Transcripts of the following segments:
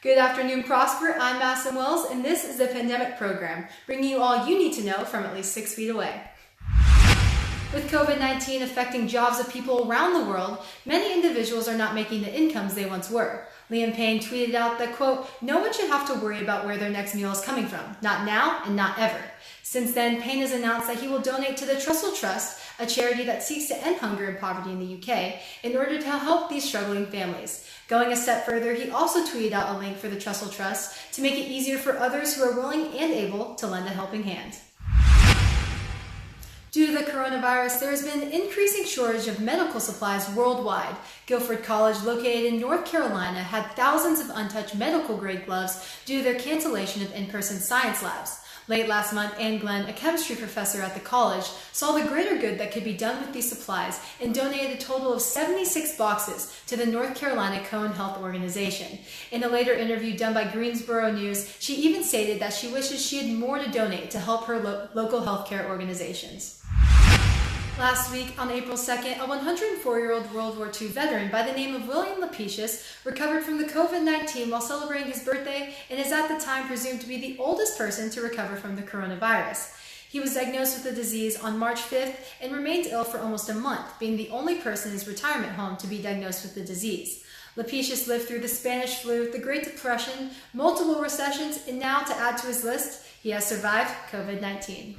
Good afternoon, Prosper. I'm Madison Wells, and this is the Pandemic Program, bringing you all you need to know from at least 6 feet away. With COVID-19 affecting jobs of people around the world, many individuals are not making the incomes they once were. Liam Payne tweeted out that, quote, "No one should have to worry about where their next meal is coming from, not now and not ever." Since then, Payne has announced that he will donate to the TRUSSELL Trust, a charity that seeks to end hunger and poverty in the UK, in order to help these struggling families. Going a step further, he also tweeted out a link for the TRUSSELL Trust to make it easier for others who are willing and able to lend a helping hand. Due to the coronavirus, there has been an increasing shortage of medical supplies worldwide. Guilford College, located in North Carolina, had thousands of untouched medical-grade gloves due to their cancellation of in-person science labs. Late last month, Ann Glenn, a chemistry professor at the college, saw the greater good that could be done with these supplies and donated a total of 76 boxes to the North Carolina Cone Health Organization. In a later interview done by Greensboro News, she even stated that she wishes she had more to donate to help her local healthcare organizations. Last week, on April 2nd, a 104-year-old World War II veteran by the name of William Lapicius recovered from the COVID-19 while celebrating his birthday and is at the time presumed to be the oldest person to recover from the coronavirus. He was diagnosed with the disease on March 5th and remained ill for almost a month, being the only person in his retirement home to be diagnosed with the disease. Lapicius lived through the Spanish flu, the Great Depression, multiple recessions, and now, to add to his list, he has survived COVID-19.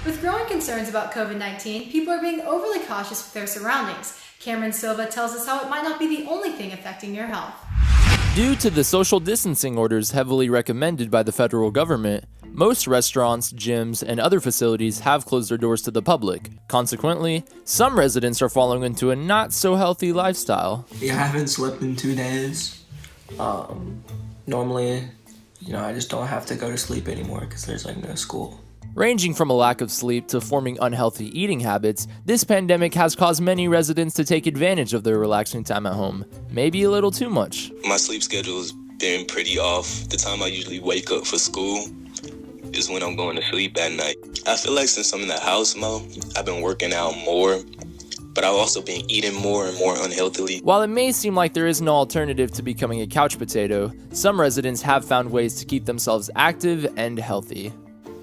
With growing concerns about COVID-19, people are being overly cautious with their surroundings. Cameron Silva tells us how it might not be the only thing affecting your health. Due to the social distancing orders heavily recommended by the federal government, most restaurants, gyms, and other facilities have closed their doors to the public. Consequently, some residents are falling into a not-so-healthy lifestyle. Yeah, I haven't slept in 2 days. Normally, I just don't have to go to sleep anymore because there's no school. Ranging from a lack of sleep to forming unhealthy eating habits, this pandemic has caused many residents to take advantage of their relaxing time at home, maybe a little too much. My sleep schedule has been pretty off. The time I usually wake up for school is when I'm going to sleep at night. I feel like since I'm in the house more, I've been working out more, but I've also been eating more and more unhealthily. While it may seem like there is no alternative to becoming a couch potato, some residents have found ways to keep themselves active and healthy.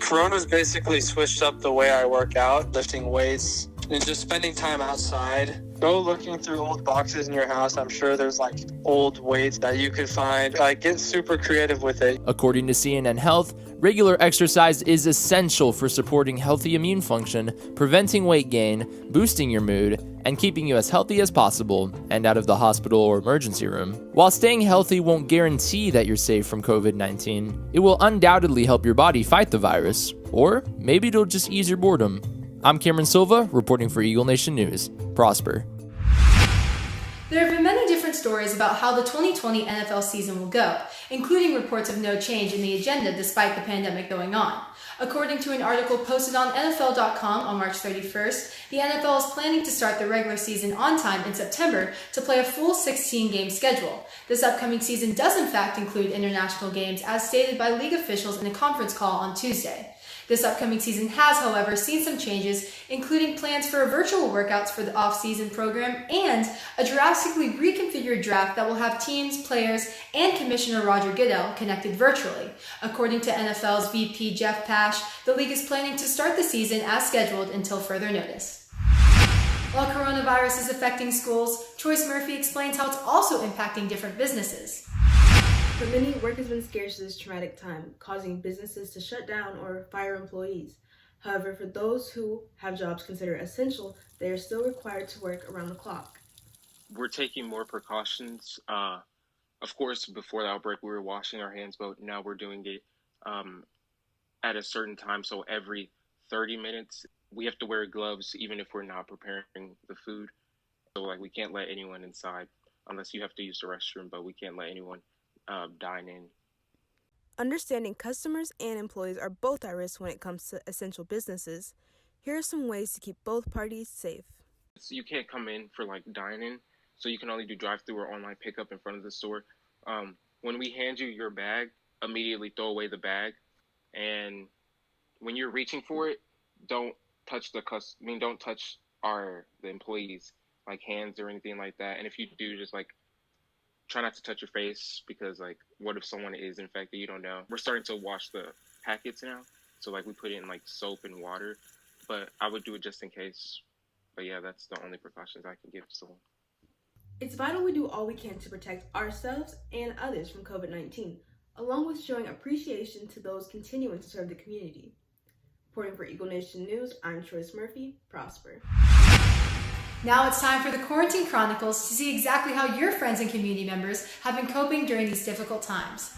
Corona's basically switched up the way I work out, lifting weights and just spending time outside. Go looking through old boxes in your house. I'm sure there's old weights that you could find. Get super creative with it. According to CNN Health, regular exercise is essential for supporting healthy immune function, preventing weight gain, boosting your mood, and keeping you as healthy as possible and out of the hospital or emergency room. While staying healthy won't guarantee that you're safe from COVID-19, it will undoubtedly help your body fight the virus, or maybe it'll just ease your boredom. I'm Cameron Silva, reporting for Eagle Nation News. Prosper. There have been many different stories about how the 2020 NFL season will go, including reports of no change in the agenda despite the pandemic going on. According to an article posted on NFL.com on March 31st, the NFL is planning to start the regular season on time in September to play a full 16-game schedule. This upcoming season does in fact include international games, as stated by league officials in a conference call on Tuesday. This upcoming season has, however, seen some changes, including plans for virtual workouts for the off-season program and a drastically reconfigured draft that will have teams, players, and Commissioner Roger Goodell connected virtually. According to NFL's VP Jeff Pash, the league is planning to start the season as scheduled until further notice. While coronavirus is affecting schools, Choice Murphy explains how it's also impacting different businesses. For many, work has been scarce at this traumatic time, causing businesses to shut down or fire employees. However, for those who have jobs considered essential, they are still required to work around the clock. We're taking more precautions. Of course, before the outbreak, we were washing our hands, but now we're doing it at a certain time. So every 30 minutes, we have to wear gloves, even if we're not preparing the food. So we can't let anyone inside unless you have to use the restroom, but we can't let anyone dine in. Understanding customers and employees are both at risk when it comes to essential businesses. Here are some ways to keep both parties safe. So you can't come in for dine-in, so you can only do drive-through or online pickup in front of the store. When we hand you your bag, immediately throw away the bag, and when you're reaching for it, don't touch the employees, hands or anything like that. And if you do, just try not to touch your face because, like, what if someone is infected? You don't know. We're starting to wash the packets now. So, like, we put it in, like, soap and water. But I would do it just in case. But, yeah, that's the only precautions I can give someone. It's vital we do all we can to protect ourselves and others from COVID-19, along with showing appreciation to those continuing to serve the community. Reporting for Eagle Nation News, I'm Troyce Murphy. Prosper. Now it's time for the Quarantine Chronicles to see exactly how your friends and community members have been coping during these difficult times.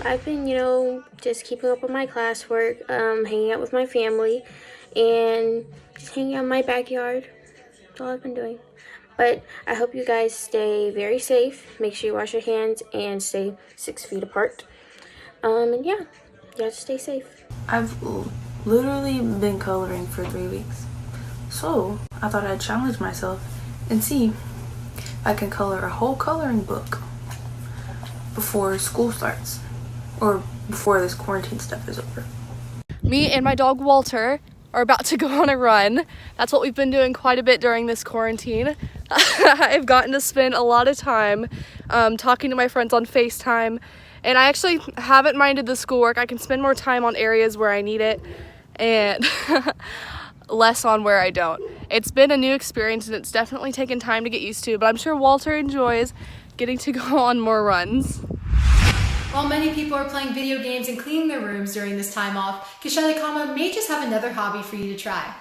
I've been, just keeping up with my classwork, hanging out with my family, and just hanging out in my backyard. That's all I've been doing. But I hope you guys stay very safe. Make sure you wash your hands and stay 6 feet apart. And yeah, you have to stay safe. I've literally been coloring for 3 weeks. So I thought I'd challenge myself and see if I can color a whole coloring book before school starts or before this quarantine stuff is over. Me and my dog Walter are about to go on a run. That's what we've been doing quite a bit during this quarantine. I've gotten to spend a lot of time talking to my friends on FaceTime, and I actually haven't minded the schoolwork. I can spend more time on areas where I need it and less on where I don't. It's been a new experience and it's definitely taken time to get used to, but I'm sure Walter enjoys getting to go on more runs. While many people are playing video games and cleaning their rooms during this time off, Kishali Kama may just have another hobby for you to try.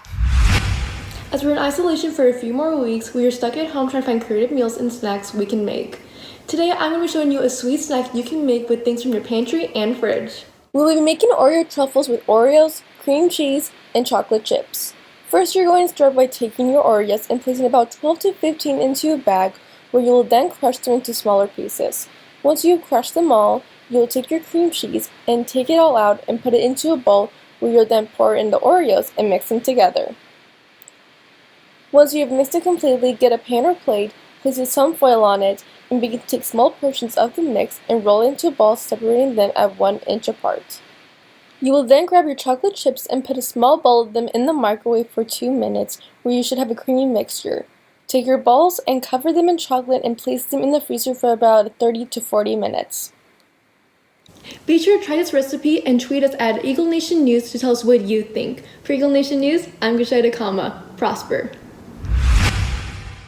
As we're in isolation for a few more weeks, we are stuck at home trying to find creative meals and snacks we can make. Today, I'm going to be showing you a sweet snack you can make with things from your pantry and fridge. We'll be making Oreo truffles with Oreos, cream cheese, and chocolate chips. First, you're going to start by taking your Oreos and placing about 12 to 15 into a bag where you will then crush them into smaller pieces. Once you've crushed them all, you'll take your cream cheese and take it all out and put it into a bowl where you'll then pour in the Oreos and mix them together. Once you have mixed it completely, get a pan or plate, place some foil on it, and begin to take small portions of the mix and roll into balls, separating them at 1 inch apart. You will then grab your chocolate chips and put a small bowl of them in the microwave for 2 minutes, where you should have a creamy mixture. Take your balls and cover them in chocolate and place them in the freezer for about 30 to 40 minutes. Be sure to try this recipe and tweet us at Eagle Nation News to tell us what you think. For Eagle Nation News, I'm Gashida Kama. Prosper.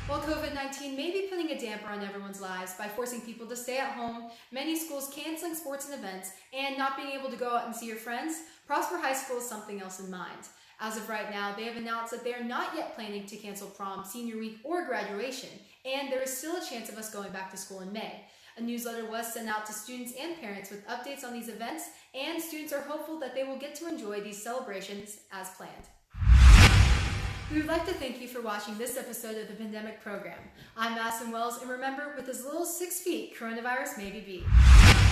While COVID-19 may be putting a damper on everyone's lives by forcing people to stay at home, many schools canceling sports and events, and not being able to go out and see your friends, Prosper High School has something else in mind. As of right now, they have announced that they are not yet planning to cancel prom, senior week, or graduation, and there is still a chance of us going back to school in May. A newsletter was sent out to students and parents with updates on these events, and students are hopeful that they will get to enjoy these celebrations as planned. We would like to thank you for watching this episode of the Pandemic Program. I'm Madison Wells, and remember, with as little as 6 feet, coronavirus may be beat.